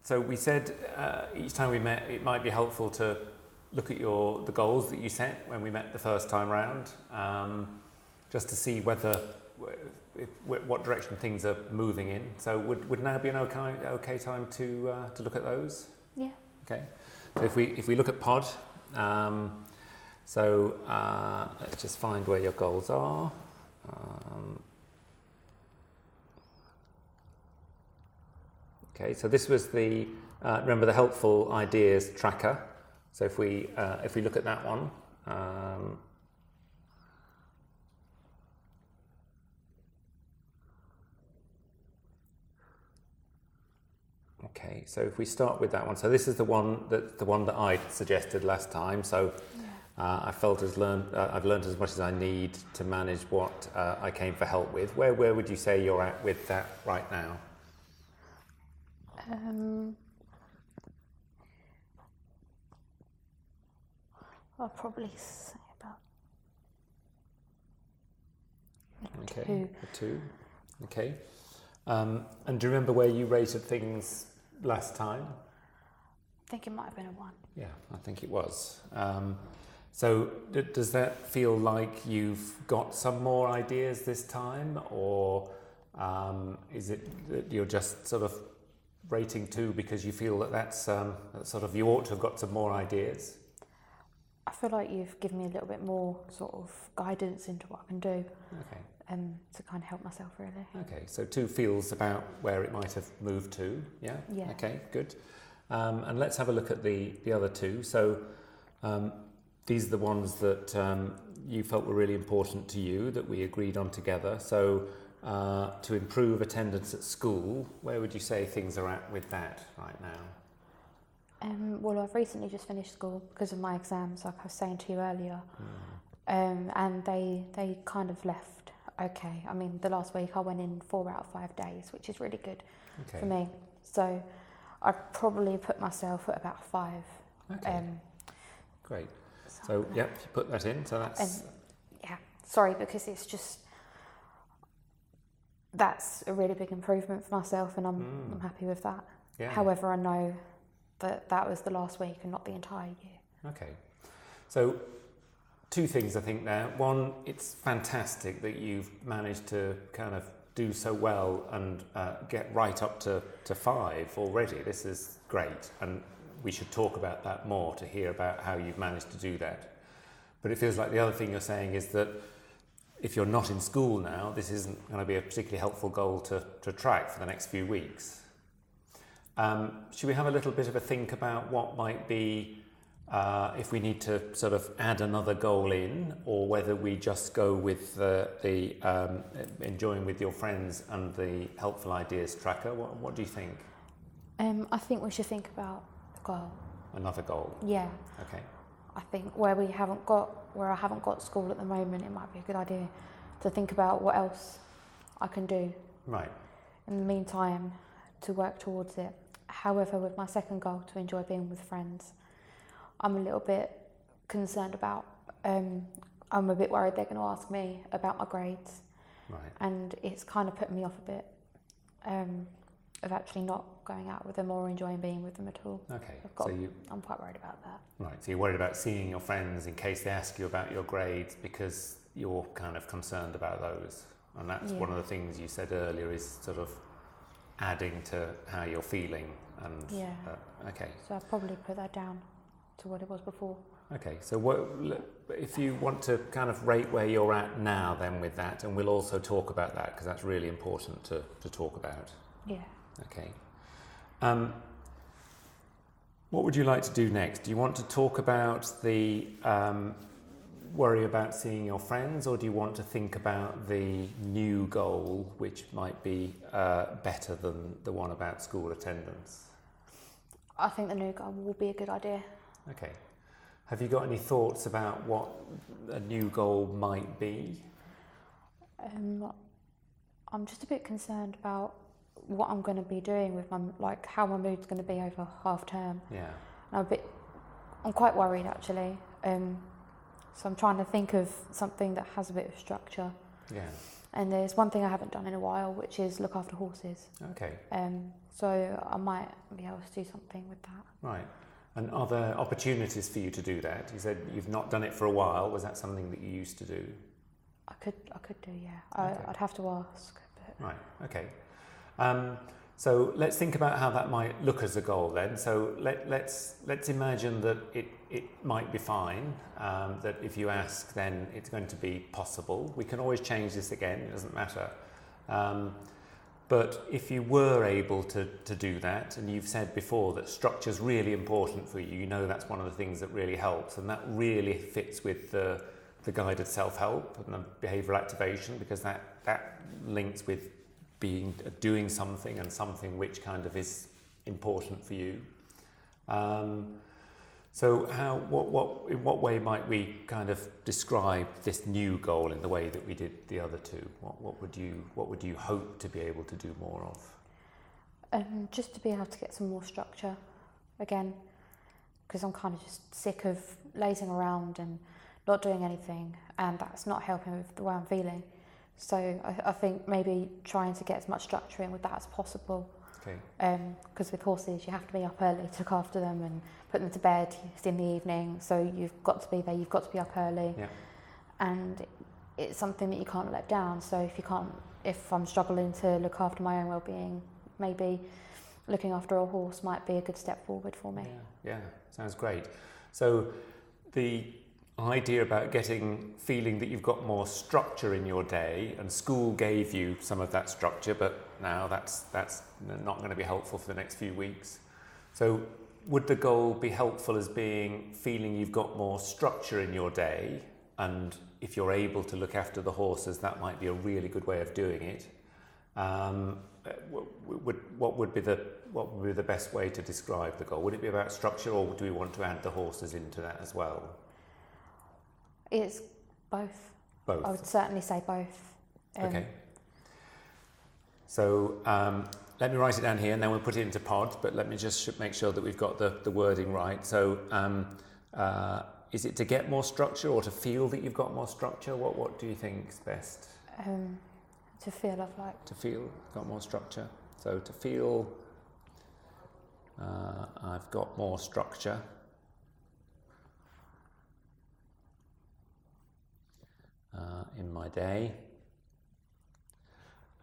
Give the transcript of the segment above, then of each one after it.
So we said each time we met, it might be helpful to look at the goals that you set when we met the first time round, just to see what direction things are moving in. So would now be an okay time to look at those? Yeah. Okay. So if we look at pod, let's just find where your goals are. Okay, so this was remember the helpful ideas tracker. So if we look at that one, okay, so if we start with that one, so this is the one that I suggested last time. So I felt I've learned as much as I need to manage what I came for help with. Where would you say you're at with that right now? I'll probably say about a 2. Okay. And do you remember where you rated things last time? I think it might have been a 1. Yeah, I think it was. So does that feel like you've got some more ideas this time, or is it that you're just sort of rating 2 because you feel that's sort of you ought to have got some more ideas? I feel like you've given me a little bit more sort of guidance into what I can do. Okay. To kind of help myself, really. Okay, so 2 feels about where it might have moved to, yeah? Yeah. Okay, good. And let's have a look at the other 2. So these are the ones that you felt were really important to you, that we agreed on together. So to improve attendance at school, where would you say things are at with that right now? Well, I've recently just finished school because of my exams, like I was saying to you earlier. And they kind of left okay. I mean, the last week I went in 4 out of 5 days, which is really good for me. So I've probably put myself at about 5. Okay. Great. So, yep, you put that in, so that's... yeah, sorry, because it's just... That's a really big improvement for myself, and I'm happy with that. Yeah. However, I know that was the last week and not the entire year. Okay. So 2 things I think there. One, it's fantastic that you've managed to kind of do so well and get right up to 5 already. This is great, and we should talk about that more to hear about how you've managed to do that. But it feels like the other thing you're saying is that if you're not in school now, this isn't going to be a particularly helpful goal to track for the next few weeks. Should we have a little bit of a think about what might be, if we need to sort of add another goal in, or whether we just go with the enjoying with your friends and the helpful ideas tracker? What do you think? I think we should think about the goal. Another goal? Yeah. Okay. I think where I haven't got school at the moment, it might be a good idea to think about what else I can do. Right. In the meantime, to work towards it. However, with my second goal, to enjoy being with friends, I'm a little bit concerned about, I'm a bit worried they're going to ask me about my grades. Right. And it's kind of put me off a bit of actually not going out with them or enjoying being with them at all. Okay. I'm quite worried about that. Right, so you're worried about seeing your friends in case they ask you about your grades because you're kind of concerned about those. And that's one of the things you said earlier is sort of adding to how you're feeling. And okay. So I'll probably put that down to what it was before. Okay, so if you want to kind of rate where you're at now then with that, and we'll also talk about that because that's really important to talk about. Yeah. Okay. What would you like to do next? Do you want to talk about the worry about seeing your friends, or do you want to think about the new goal, which might be better than the one about school attendance? I think the new goal will be a good idea. Okay. Have you got any thoughts about what a new goal might be? I'm just a bit concerned about what I'm going to be doing with how my mood's going to be over half term. Yeah. I'm quite worried actually. So I'm trying to think of something that has a bit of structure. Yeah. And there's one thing I haven't done in a while, which is look after horses. Okay. So I might be able to do something with that. Right. And are there opportunities for you to do that? You said you've not done it for a while. Was that something that you used to do? I could do, yeah. Okay. I'd have to ask. But... Right. Okay. So let's think about how that might look as a goal then. So let's imagine that it might be fine, that if you ask then it's going to be possible. We can always change this again, it doesn't matter. But if you were able to do that, and you've said before that structure is really important for you, you know that's one of the things that really helps, and that really fits with the guided self-help and the behavioural activation, because that links with doing something and something which kind of is important for you. So in what way might we kind of describe this new goal in the way that we did the other two? What would you hope to be able to do more of? Just to be able to get some more structure again, because I'm kind of just sick of lazing around and not doing anything, and that's not helping with the way I'm feeling. So I think maybe trying to get as much structure in with that as possible. Okay. Because with horses you have to be up early to look after them and put them to bed in the evening, so you've got to be there, you've got to be up early. Yeah. And it's something that you can't let down. So if I'm struggling to look after my own well-being, maybe looking after a horse might be a good step forward for me. Yeah, sounds great. So the idea about feeling that you've got more structure in your day, and school gave you some of that structure, but now that's not going to be helpful for the next few weeks. So would the goal be helpful as feeling you've got more structure in your day, and if you're able to look after the horses, that might be a really good way of doing it? What would be the best way to describe the goal? Would it be about structure, or do we want to add the horses into that as well? It's both. Both. I would certainly say both. Okay. So let me write it down here, and then we'll put it into pods, but let me just make sure that we've got the wording right. So is it to get more structure, or to feel that you've got more structure? What do you think is best? To feel I've like... To feel got more structure. So to feel I've got more structure. In my day,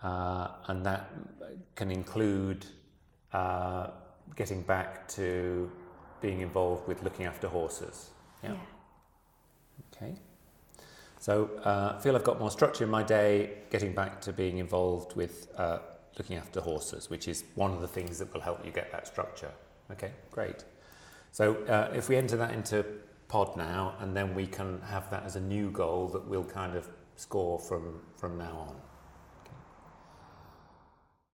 and that can include getting back to being involved with looking after horses. Yeah. Okay. So feel I've got more structure in my day, getting back to being involved with looking after horses, which is one of the things that will help you get that structure. Okay, great. So if we enter that into pod now, and then we can have that as a new goal that we'll kind of score from now on.